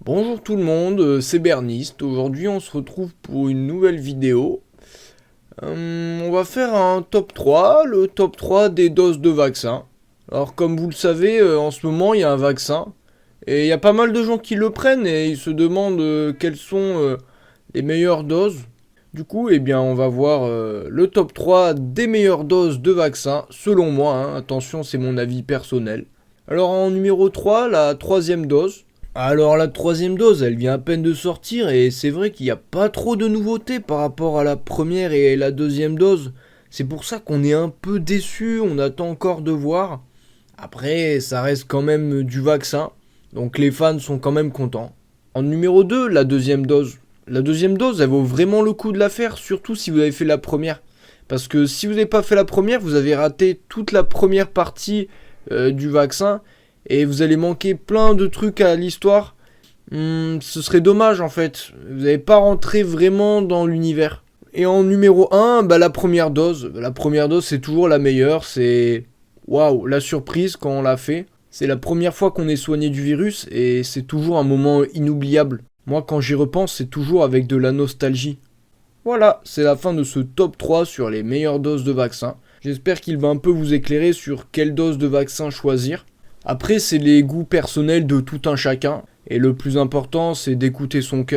Bonjour tout le monde, c'est Berniste. Aujourd'hui on se retrouve pour une nouvelle vidéo. On va faire un top 3, le top 3 des doses de vaccin. Alors comme vous le savez, en ce moment il y a un vaccin. Et il y a pas mal de gens qui le prennent et ils se demandent quelles sont les meilleures doses. Du coup, eh bien, on va voir le top 3 des meilleures doses de vaccin, selon moi, hein. Attention, c'est mon avis personnel. Alors en numéro 3, la troisième dose. Alors la troisième dose, elle vient à peine de sortir et c'est vrai qu'il n'y a pas trop de nouveautés par rapport à la première et la deuxième dose. C'est pour ça qu'on est un peu déçu, on attend encore de voir. Après, ça reste quand même du vaccin, donc les fans sont quand même contents. En numéro 2, la deuxième dose. La deuxième dose, elle vaut vraiment le coup de la faire, surtout si vous avez fait la première. Parce que si vous n'avez pas fait la première, vous avez raté toute la première partie du vaccin et vous allez manquer plein de trucs à l'histoire. Ce serait dommage en fait. Vous n'allez pas rentré vraiment dans l'univers. Et en numéro 1, la première dose. La première dose, c'est toujours la meilleure. C'est waouh, la surprise quand on l'a fait. C'est la première fois qu'on est soigné du virus et c'est toujours un moment inoubliable. Moi, quand j'y repense, c'est toujours avec de la nostalgie. Voilà, c'est la fin de ce top 3 sur les meilleures doses de vaccin. J'espère qu'il va un peu vous éclairer sur quelle dose de vaccin choisir. Après, c'est les goûts personnels de tout un chacun. Et le plus important, c'est d'écouter son cœur.